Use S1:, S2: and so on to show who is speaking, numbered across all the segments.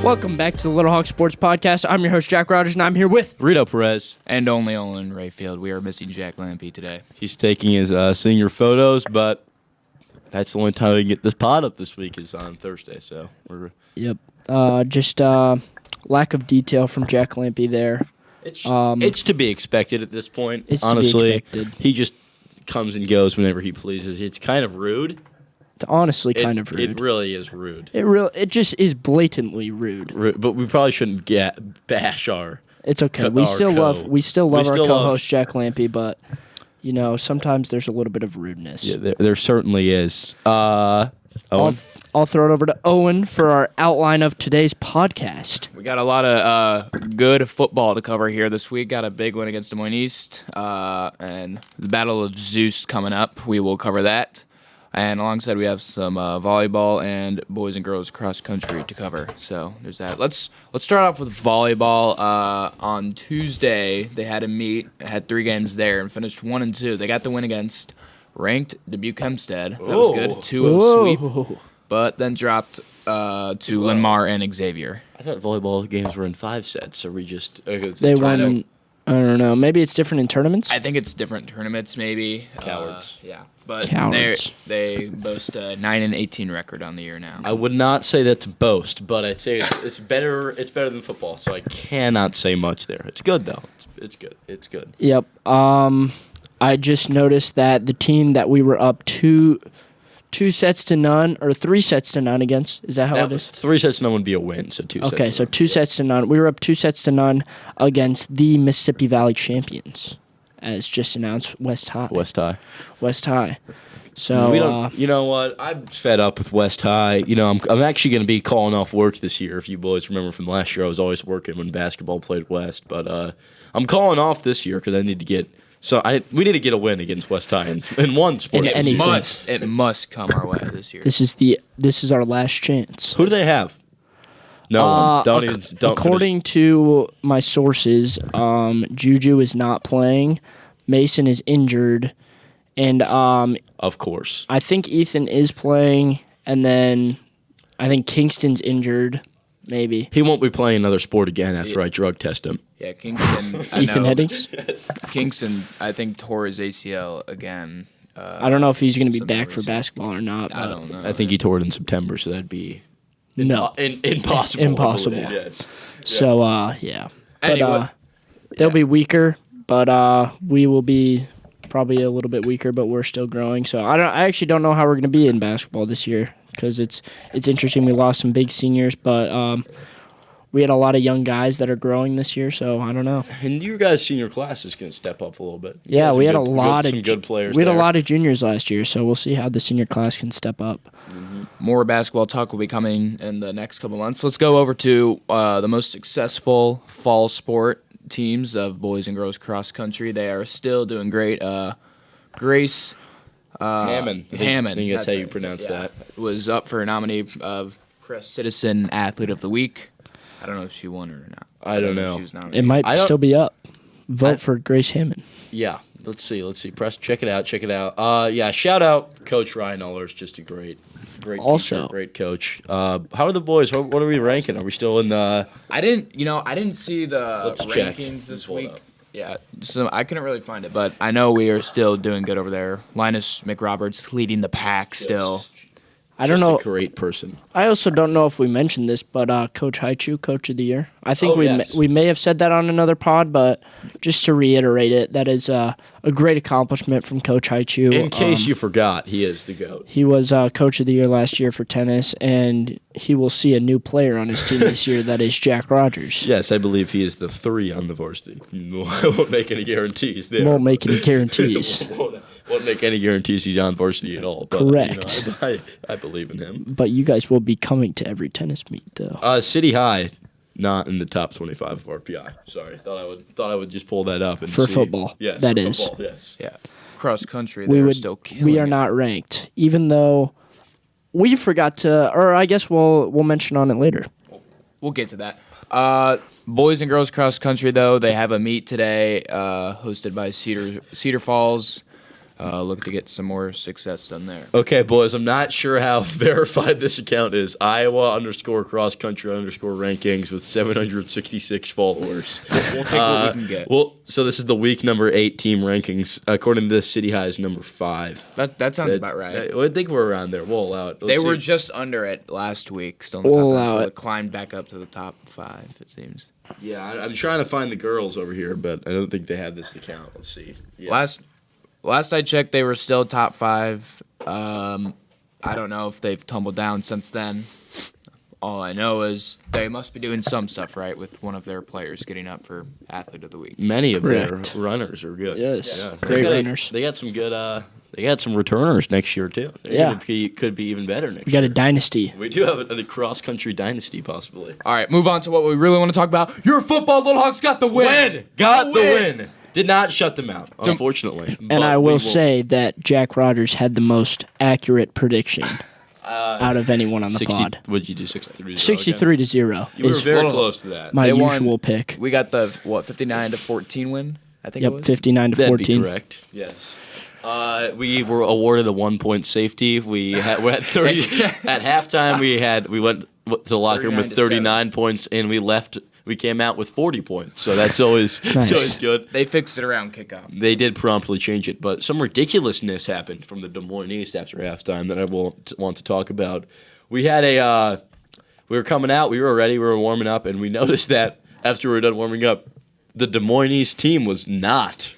S1: Welcome back to the Little Hawk Sports Podcast. I'm your host, Jack Rogers, and I'm here with
S2: Rito Perez.
S3: And only Olin Rayfield. We are missing Jack Lampy today.
S2: He's taking his senior photos, but that's the only time we can get this pod up this week is on Thursday. So we're
S1: just lack of detail from Jack Lampy there.
S2: It's to be expected at this point.
S1: It's
S2: honestly,
S1: to be expected.
S2: He just comes and goes whenever he pleases. It's kind of rude.
S1: It's honestly kind of rude.
S2: It really is rude.
S1: It just is blatantly rude.
S2: But we probably shouldn't bash our.
S1: It's okay. We still love our co-host Jack Lampy, but sometimes there's a little bit of rudeness.
S2: Yeah, there certainly is. Owen?
S1: I'll throw it over to Owen for our outline of today's podcast.
S3: We got a lot of good football to cover here this week. Got a big one against Des Moines East, and the Battle of Zeus coming up. We will cover that. And alongside, we have some volleyball and boys and girls cross country to cover. So there's that. Let's start off with volleyball. On Tuesday, they had a meet, had 3 games there, and finished 1-2. They got the win against ranked Dubuque Hempstead. That was good. 2-0 sweep. But then dropped to Linmar and Xavier.
S2: I thought volleyball games were in 5 sets, so we just
S1: they won. I don't know. Maybe it's different in tournaments.
S3: I think it's different tournaments, maybe.
S2: Cowards.
S3: Yeah, but
S1: Cowards.
S3: They boast a 9-18 record on the year now.
S2: I would not say that's a boast, but I'd say it's better. It's better than football, so I cannot say much there. It's good though. It's good. It's good.
S1: Yep. I just noticed that the team that we were up 2 sets to none or 3 sets to none against. Is that how it is?
S2: 3 sets to none would be a win, so 2 sets.
S1: Okay, so 2 sets to none. We were up 2 sets to none against the Mississippi Valley champions, as just announced, West High. West High. So
S2: we don't. You know what? I'm fed up with West High. I'm actually going to be calling off work this year. If you boys remember from last year, I was always working when basketball played West, but I'm calling off this year because I need to get. So we need to get a win against West High in one sport.
S3: It must come our way this year.
S1: This is our last chance.
S2: Who do they have? No, don't
S1: according to my sources, Juju is not playing. Mason is injured, and
S2: of course,
S1: I think Ethan is playing, and then I think Kingston's injured. Maybe
S2: he won't be playing another sport again after I drug test him.
S3: Yeah, Kingston.
S1: Ethan Headings.
S3: Kingston, I think, tore his ACL again.
S1: I don't know if he's going to be back for basketball or not.
S3: I don't know.
S2: I think he tore it in September, so that'd be impossible.
S1: Impossible.
S2: Yes.
S1: So yeah.
S3: Anyway,
S1: they'll be weaker, but we will be probably a little bit weaker, but we're still growing. So I actually don't know how we're going to be in basketball this year because it's interesting. We lost some big seniors, but we had a lot of young guys that are growing this year. So I don't know.
S2: And your guys' senior class is going to step up a little bit.
S1: Yeah, we had a lot of
S2: good players.
S1: We had a lot of juniors last year, so we'll see how the senior class can step up.
S3: Mm-hmm. More basketball talk will be coming in the next couple months. Let's go over to the most successful fall sport teams of boys and girls cross country. They are still doing great. Grace
S2: Hammond. I think that's how you pronounce that.
S3: Was up for a nominee of Press Citizen Athlete of the Week. I don't know if she won or not.
S2: I don't know.
S3: She was nominated.
S1: It might still be up. Vote for Grace Hammond.
S2: Yeah. Let's see. Press, check it out. Yeah, shout out Coach Ryan Ullers, just a great
S1: also
S2: teacher, great coach. How are the boys? What are we ranking? Are we still in the?
S3: I didn't see the rankings this week. Yeah, so I couldn't really find it, but I know we are still doing good over there. Linus McRoberts leading the pack still.
S1: I don't know.
S2: A great person.
S1: I also don't know if we mentioned this, but Coach Haichu, Coach of the Year. I think we may have said that on another pod, but just to reiterate it, that is a great accomplishment from Coach Haichu.
S2: In case you forgot, he is the GOAT.
S1: He was Coach of the Year last year for tennis, and he will see a new player on his team this year. That is Jack Rogers.
S2: Yes, I believe he is the 3 on the varsity. I won't make any guarantees there.
S1: Won't make any guarantees.
S2: Won't make any guarantees he's on varsity at all. But,
S1: correct.
S2: I believe in him.
S1: But you guys will be coming to every tennis meet, though.
S2: City High, not in the top 25 of RPI. Sorry, thought I would just pull that up and
S1: for
S2: see.
S1: Football.
S2: Yes,
S1: that
S2: for
S1: is.
S2: football, yes.
S3: Yeah, cross country. They're still killing.
S1: We are not ranked, even though we forgot to. Or I guess we'll mention on it later.
S3: We'll get to that. Boys and girls cross country, though, they have a meet today, hosted by Cedar Falls. look to get some more success done there.
S2: Okay, boys, I'm not sure how verified this account is. Iowa _ cross country _ rankings with 766 followers.
S3: We'll take what we can get.
S2: Well, so this is the week number 8 team rankings. According to this, City High is number 5.
S3: That sounds about right.
S2: I think we're around there. We'll allow it.
S3: They were just under it last week, still in the top 5, so it climbed back up to the top 5, it seems.
S2: Yeah, I'm trying to find the girls over here, but I don't think they have this account. Let's see. Yeah.
S3: Last I checked, they were still top 5. I don't know if they've tumbled down since then. All I know is they must be doing some stuff right with one of their players getting up for Athlete of the Week.
S2: Many of
S1: Correct.
S2: their runners are good.
S1: Yes,
S2: Yeah.
S1: great runners.
S2: They got some good. They got some returners next year too. Could be even better next
S1: We got
S2: year.
S1: a dynasty.
S2: We do have a cross country dynasty possibly.
S3: All right, move on to what we really want to talk about. Your football Little Hawks got the win.
S2: Got the win. Did not shut them out, unfortunately.
S1: And I will say that Jack Rogers had the most accurate prediction out of anyone on the pod.
S2: What did you do? 63 to 0.
S1: 63 to 0
S2: You were
S1: is
S2: very close to that.
S1: my
S3: They won.
S1: usual pick.
S3: We got the 59 to 14 win. I think it
S1: Yep,
S3: was.
S1: 59 to
S2: That'd
S1: 14.
S2: be correct. Yes. We were awarded a 1-point safety. We had 30 at halftime. We went to the locker room
S3: 39
S2: with
S3: to
S2: 39 points, and we left. We came out with 40 points, so that's always
S1: Nice.
S2: it's always good.
S3: They fixed it around kickoff.
S2: They did promptly change it, but some ridiculousness happened from the Des Moines East after halftime that I want to talk about. We had we were coming out, we were ready, we were warming up, and we noticed that after we were done warming up, the Des Moines East team was not.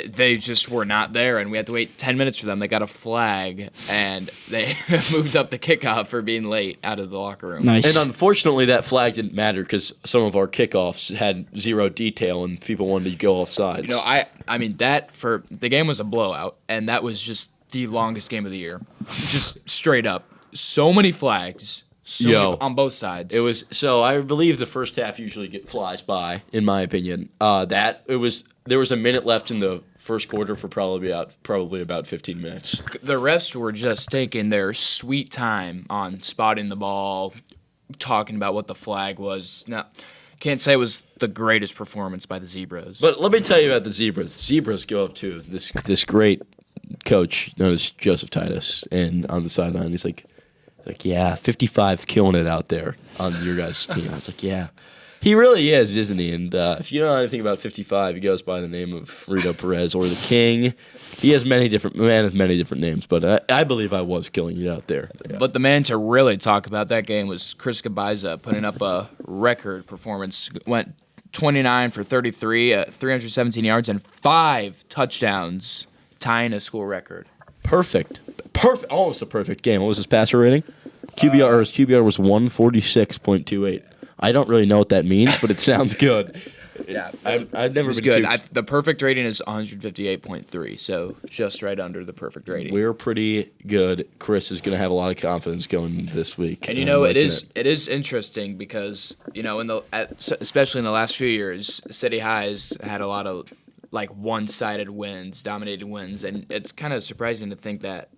S3: They just were not there, and we had to wait 10 minutes for them. They got a flag, and they moved up the kickoff for being late out of the locker room.
S1: Nice.
S2: And unfortunately, that flag didn't matter because some of our kickoffs had zero detail and people wanted to go off sides.
S3: You know, I mean that for the game was a blowout, and that was just the longest game of the year, just straight up. So many flags, on both sides.
S2: It was so. I believe the first half usually flies by, in my opinion. There was a minute left in the first quarter for probably about 15 minutes.
S3: The refs were just taking their sweet time on spotting the ball, talking about what the flag was. Now, can't say it was the greatest performance by the Zebras.
S2: But let me tell you about the Zebras. Zebras go up to this great coach known as Joseph Titus, and on the sideline he's like, yeah, 55 killing it out there on your guys' team. I was like, yeah. He really is, isn't he? And if you don't know anything about 55, he goes by the name of Rito Perez or the King. He has many different names, but I believe I was killing it out there. Yeah.
S3: But the man to really talk about that game was Chris Gabiza, putting up a record performance. Went 29 for 33, 317 yards, and 5 touchdowns, tying a school record.
S2: Perfect. Almost a perfect game. What was his passer rating? His QBR was 146.28. I don't really know what that means, but it sounds good.
S3: Yeah,
S2: I've never been
S3: good. The perfect rating is 158.3, so just right under the perfect rating.
S2: We're pretty good. Chris is going to have a lot of confidence going this week.
S3: And it is interesting because especially in the last few years, City High has had a lot of one-sided wins, dominated wins, and it's kind of surprising to think that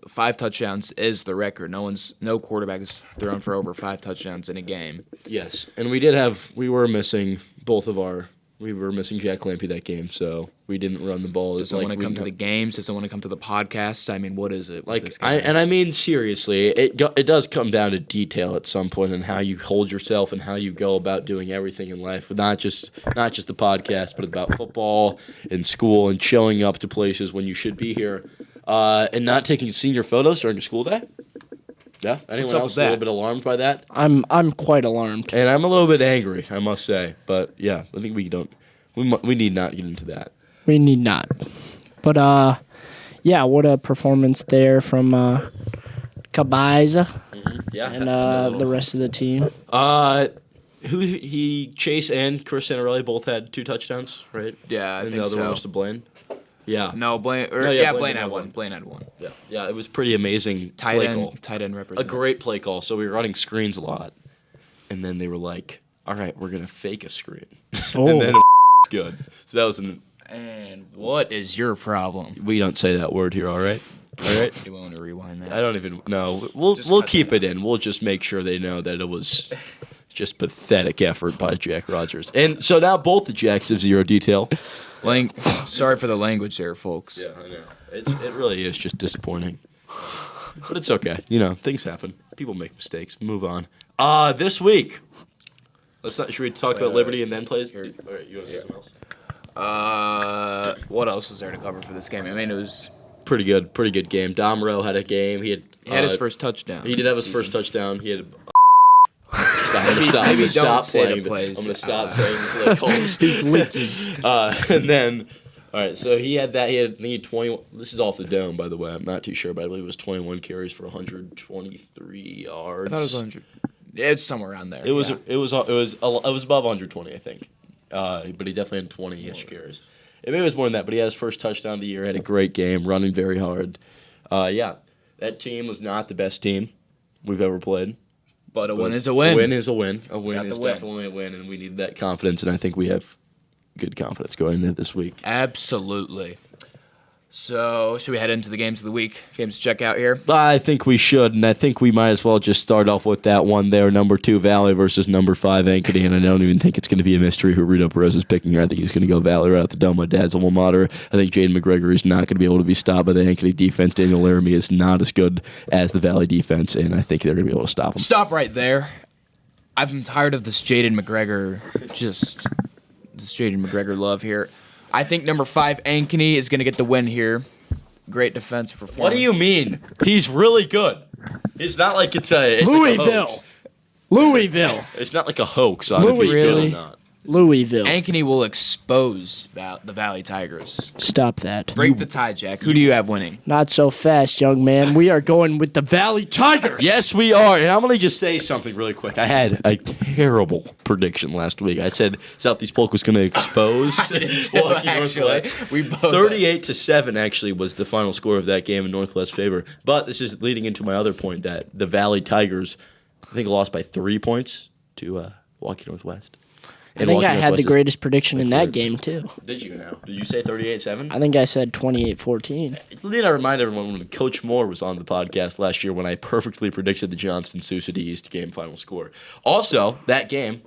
S3: 5 touchdowns is the record. No quarterback has thrown for over 5 touchdowns in a game.
S2: Yes, and we were missing Jack Lampy that game, so we didn't run the ball.
S3: Doesn't want to come to the games. Doesn't want to come to the podcast. I mean, what is it? with this guy?
S2: I mean seriously, it does come down to detail at some point and how you hold yourself and how you go about doing everything in life. Not just the podcast, but about football and school and showing up to places when you should be here. And not taking senior photos during a school day? Yeah? Anyone else a little bit alarmed by that?
S1: I'm quite alarmed.
S2: And I'm a little bit angry, I must say. But yeah, I think we need not get into that.
S1: We need not. But yeah, what a performance there from Kabiza
S2: Yeah.
S1: and the rest of the team.
S2: Chase and Chris Santarelli both had 2 touchdowns, right?
S3: Yeah, I
S2: and
S3: think
S2: the other
S3: so.
S2: one was to Blaine. Yeah.
S3: No, Blaine. Blaine had one. Blaine had one.
S2: Yeah. It was pretty amazing.
S3: Tight
S2: play
S3: end
S2: call.
S3: representative.
S2: A great play call. So we were running screens a lot, and then they were like, "All right, we're gonna fake a screen,"
S1: Oh.
S2: and then it was good. So that was
S3: And what is your problem?
S2: We don't say that word here. All right. All right.
S3: Do you want to rewind that?
S2: I don't even know. We'll keep it in. We'll just make sure they know that it was just pathetic effort by Jack Rogers. And so now both the Jacks have 0 detail.
S3: Sorry for the language there, folks.
S2: Yeah, I know. It really is just disappointing. But it's okay. Things happen. People make mistakes. Move on. This week. Should we talk about Liberty and then play? All right, you want to say something else?
S3: What else was there to cover for this game? I mean, it was
S2: Pretty good game. Domro had a game. He had
S3: his first touchdown.
S2: He did have his first touchdown. He had. I'm
S3: Maybe
S2: stop
S3: don't say
S2: playing.
S3: the plays.
S2: I'm gonna stop saying the play calls. He's leaking. And then, all right. So he had that. He had 20. This is off the dome, by the way. I'm not too sure, but I believe it was 21 carries for 123 yards.
S3: I thought it was 100. It's somewhere around there.
S2: It was above 120, I think. But he definitely had 20-ish carries. Maybe it was more than that, but he had his first touchdown of the year. Had a great game, running very hard. That team was not the best team we've ever played.
S3: But a win is a win.
S2: A win is a win. A win
S3: Got
S2: is
S3: the win.
S2: definitely a win, and we need that confidence, and I think we have good confidence going into this week.
S3: Absolutely. So, should we head into the games of the week? Games to check out here?
S2: I think we should, and I think we might as well just start off with that one there, number 2 Valley versus number 5 Ankeny, and I don't even think it's going to be a mystery who Rito Perez is picking here. I think he's going to go Valley right out the dome. My dad's alma mater. I think Jaden McGregor is not going to be able to be stopped by the Ankeny defense. Daniel Laramie is not as good as the Valley defense, and I think they're going to be able to stop him.
S3: Stop right there. I'm tired of this Jaden McGregor, this Jaden McGregor love here. I think number 5 Ankeny is going to get the win here. Great defensive performance.
S2: What do you mean? He's really good. It's not like it's a
S1: Louisville. Louisville.
S2: It's not like a hoax on if he's good
S3: Really?
S2: or not.
S1: Louisville.
S3: Ankeny will expose the Valley Tigers.
S1: Stop that.
S3: Break the tie, Jack. Who do you have winning?
S1: Not so fast, young man. We are going with the Valley Tigers.
S2: Yes, we are. And I'm going to just say something really quick. I had a terrible prediction last week. I said Southeast Polk was going to expose Milwaukee Northwest.
S3: We both
S2: 38-7 actually was the final score of that game in Northwest favor. But this is leading into my other point that the Valley Tigers, I think, lost by 3 points to Milwaukee Northwest.
S1: I think I had the greatest prediction in that game, too.
S2: Did you now? Did you say 38-7?
S1: I think I said 28-14.
S2: Need I remind everyone when Coach Moore was on the podcast last year when I perfectly predicted the Johnston-Sioux City East game final score. Also, that game,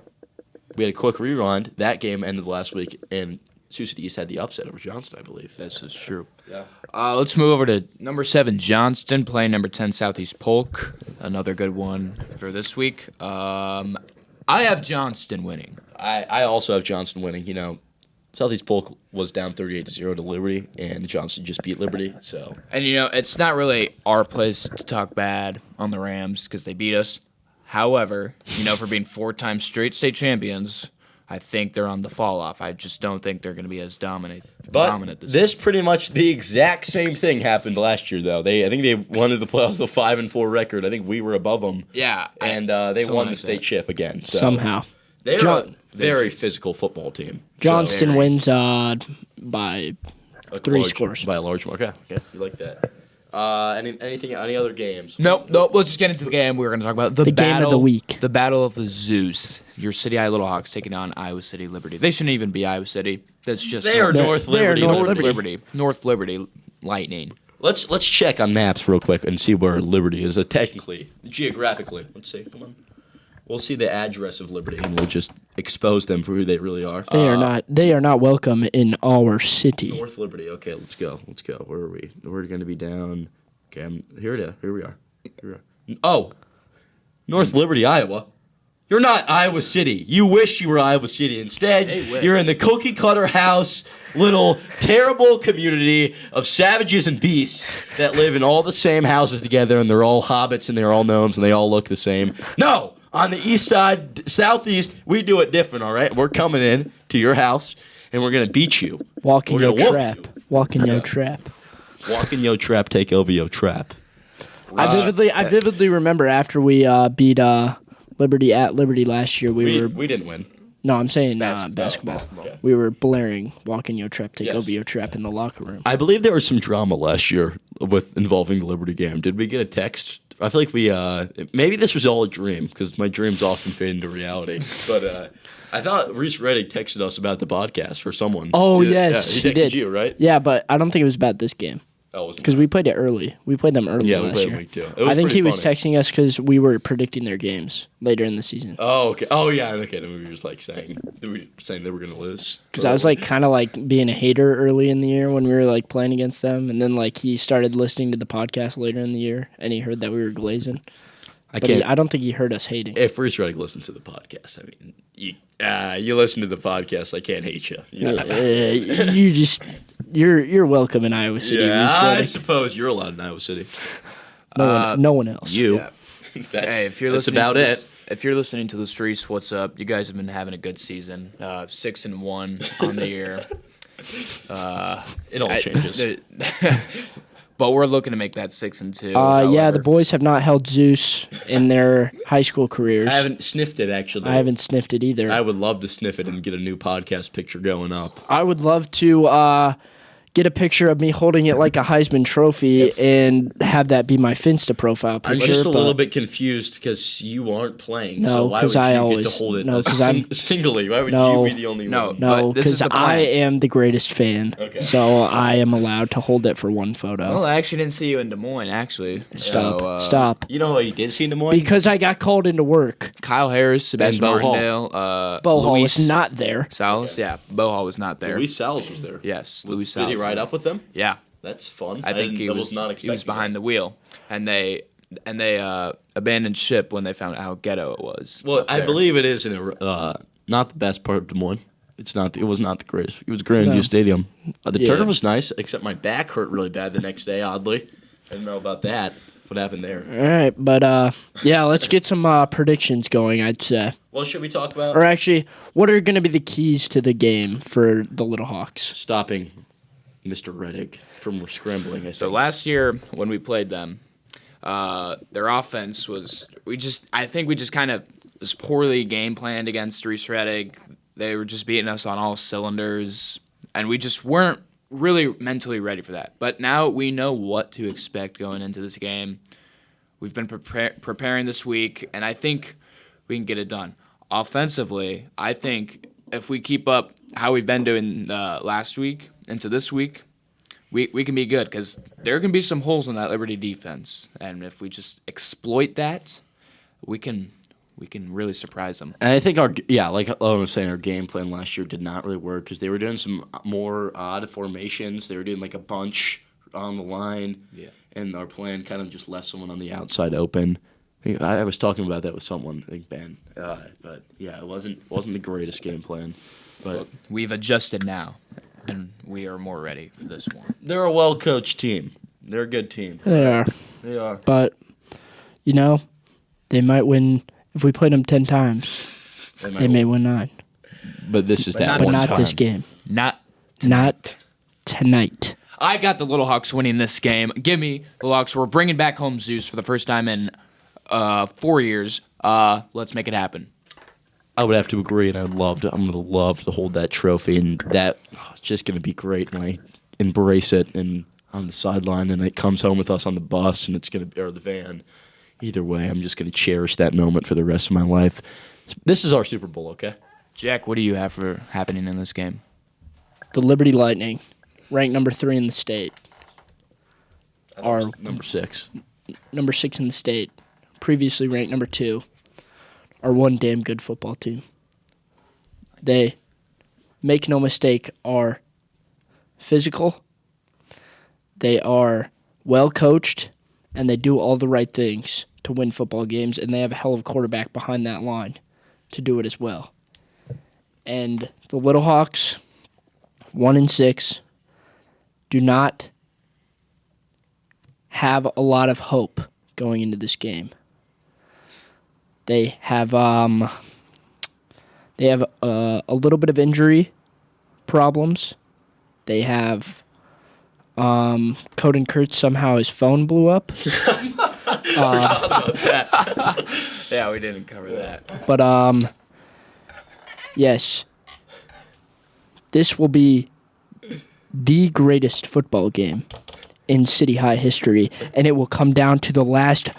S2: we had a quick rewind. That game ended last week, and Sioux City East had the upset over Johnston, I believe.
S3: This is true.
S2: Yeah.
S3: Let's move over to number 7 Johnston playing number 10 Southeast Polk. Another good one for this week. I have Johnston winning.
S2: I also have Johnston winning. Southeast Polk was down 38-0 to Liberty, and Johnston just beat Liberty. So,
S3: And it's not really our place to talk bad on the Rams because they beat us. However, for being 4-time straight state champions, I think they're on the fall off. I just don't think they're going to be as dominant
S2: this pretty much the exact same thing happened last year, though. I think they won the playoffs with a 5-4 record. I think we were above them.
S3: Yeah,
S2: and they won the state chip again. So.
S1: Somehow.
S2: They're a very physical football team.
S1: Johnston wins by 3 scores.
S2: By a large mark. Okay, you like that. Any other games?
S3: Nope. Let's just get into the game. We're going to talk about the
S1: game of the week.
S3: The battle of the Zeus. Your City Eye Little Hawks taking on Iowa City Liberty. They shouldn't even be Iowa City. That's just
S2: North Liberty.
S3: North Liberty Lightning.
S2: Let's check on maps real quick and see where Liberty is. Technically, geographically. Let's see. Come on. We'll see the address of Liberty, and we'll just expose them for who they really are.
S1: They are not welcome in our city.
S2: North Liberty. Okay, let's go. Where are we? We're going to be down. Okay, here it is. Here we are. Oh, North Liberty, Iowa. You're not Iowa City. You wish you were Iowa City. Instead, you're in the cookie cutter house, little terrible community of savages and beasts that live in all the same houses together, and they're all hobbits and they're all gnomes and they all look the same. No! On the east side, southeast, we do it different, all right? We're coming in to your house, and we're going to beat you.
S1: Walk in your trap. Walk in your trap.
S2: Walk in your trap, take over your trap.
S1: I vividly remember after we beat Liberty at Liberty last year, we
S2: didn't win.
S1: No, I'm saying basketball.
S2: Okay.
S1: We were blaring "Walk in your trap, take over your trap" in the locker room.
S2: I believe there was some drama last year involving the Liberty game. Did we get a text? I feel like we maybe this was all a dream because my dreams often fade into reality. But I thought Reese Reddick texted us about the podcast for someone.
S1: Oh yes,
S2: he
S1: she
S2: texted
S1: did.
S2: you, right?
S1: Yeah, but I don't think it was about this game.
S2: Oh, it wasn't
S1: because we played it early. We played them early
S2: Yeah, we
S1: last
S2: played
S1: year.
S2: week 2. It was
S1: I think
S2: pretty
S1: he was
S2: funny.
S1: texting us because we were predicting their games later in the season.
S2: Oh, okay. Oh, yeah. Okay. Then we were just like saying they were gonna lose.
S1: Because I was like kind of like being a hater early in the year when we were like playing against them, and then like he started listening to the podcast later in the year, and he heard that we were glazing. I don't think he heard us hating.
S2: If Reese Reddick listens to the podcast, I mean, you listen to the podcast, I can't hate you. You know?
S1: You're welcome in Iowa City.
S2: Yeah,
S1: Reese
S2: I
S1: Reddick.
S2: suppose you're allowed in Iowa City.
S1: No one else.
S2: You.
S3: Yeah.
S2: That's,
S3: Hey, if you're
S2: that's
S3: listening
S2: about
S3: to
S2: it.
S3: this, if you're listening to the streets, what's up? You guys have been having a good season. 6-1 on the year.
S2: It all changes.
S3: But we're looking to make that 6-2.
S1: Yeah,
S3: however.
S1: the boys have not held Zeus in their high school careers.
S2: I haven't sniffed it, actually.
S1: I haven't sniffed it either.
S2: I would love to sniff it and get a new podcast picture going up.
S1: I would love to get a picture of me holding it like a Heisman Trophy and have that be my Finsta profile picture.
S2: I'm just a
S1: but
S2: little bit confused because you aren't playing.
S1: No,
S2: so why would
S1: 'cause
S2: you
S1: I
S2: get
S1: always-
S2: to hold it
S1: no, 'cause I'm-
S2: singly? Why would
S1: No.
S2: you be the only
S3: No.
S2: one?
S1: No,
S3: But this is
S1: because
S3: the plan.
S1: I am the greatest fan.
S2: Okay.
S1: So I am allowed to hold it for one photo.
S3: Well, I actually didn't see you in Des Moines, actually.
S1: Stop.
S3: So,
S1: Stop.
S2: You know what you did see in Des Moines?
S1: Because I got called into work.
S3: Kyle Harris, Sebastian
S2: Bo Hall.
S3: Martindale,
S1: Bo Hall
S3: Luis
S1: was not there.
S3: Salas. Yeah, Bo Hall was not there.
S2: Luis Salas was there.
S3: Yes,
S2: Was-
S3: Luis
S2: Did he
S3: Salas.
S2: ride up with them?
S3: Yeah,
S2: That's fun.
S3: I think he was
S2: not
S3: he was behind the wheel, and they abandoned ship when they found out how ghetto it was.
S2: Well,
S3: up
S2: I
S3: there.
S2: believe it is in not the best part of Des Moines. It's not. It was not the greatest. It was Grandview Stadium. The
S1: Yeah.
S2: turf was nice, except my back hurt really bad the next day. Oddly, I didn't know about that. What happened there?
S1: All right, but yeah, let's get some predictions going, I'd say.
S2: What should we talk about?
S1: Or actually, what are going to be the keys to the game for the Little Hawks?
S2: Stopping Mr. Reddick from scrambling. I
S3: So
S2: think.
S3: last year when we played them, their offense was I think we just kind of was poorly game planned against Reese Reddick. They were just beating us on all cylinders, and we just weren't really mentally ready for that. But now we know what to expect going into this game. We've been preparing this week, and I think we can get it done. Offensively, I think if we keep up how we've been doing last week into this week, we can be good because there can be some holes in that Liberty defense, and if we just exploit that, we can really surprise them.
S2: And I think like I was saying, our game plan last year did not really work because they were doing some more odd formations. They were doing like a bunch on the line, and our plan kind of just left someone on the outside open. I was talking about that with someone, I think Ben. But yeah, it wasn't the greatest game plan. But
S3: We've adjusted now, and we are more ready for this one.
S2: they're a well-coached team. They're a good team.
S1: They are.
S2: They are.
S1: But, they might win. If we played them 10 times, they may win 9.
S2: But this is that
S3: not
S1: But
S2: one
S1: not
S2: time.
S1: this game.
S3: Not
S1: Not tonight.
S3: I got the Little Hawks winning this game. Give me the Hawks. We're bringing back home Zeus for the first time in 4 years. Let's make it happen.
S2: I would have to agree, and I'm gonna love to hold that trophy, and it's just gonna be great when I embrace it and on the sideline, and it comes home with us on the bus, and or the van. Either way, I'm just gonna cherish that moment for the rest of my life. This is our Super Bowl, okay?
S3: Jack, what do you have for happening in this game?
S1: The Liberty Lightning, ranked number 3 in the state, are
S2: Number 6.
S1: number 6 in the state, previously ranked number 2, are one damn good football team. They, make no mistake, are physical, they are well coached, and they do all the right things to win football games, and they have a hell of a quarterback behind that line to do it as well. And the Little Hawks, 1-6, do not have a lot of hope going into this game. They have a little bit of injury problems. They have Coden Kurtz, somehow his phone blew up.
S3: Yeah, we didn't cover that.
S1: But yes, this will be the greatest football game in City High history, and it will come down to the last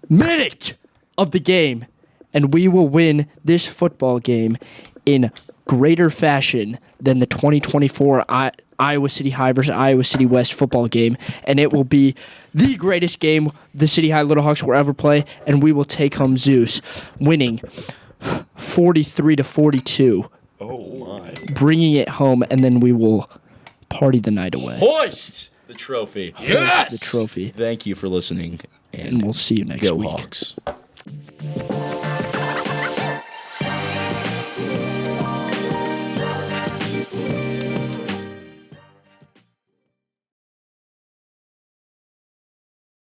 S1: minute of the game, and we will win this football game in greater fashion than the 2024 Iowa City High versus Iowa City West football game, and it will be the greatest game the City High Little Hawks will ever play, and we will take home Zeus, winning 43-42.
S2: Oh my!
S1: Bringing it home, and then we will party the night away.
S2: Hoist the trophy.
S1: Yes, the trophy.
S2: Thank you for listening,
S1: And we'll see you next
S2: go
S1: week.
S2: Hawks.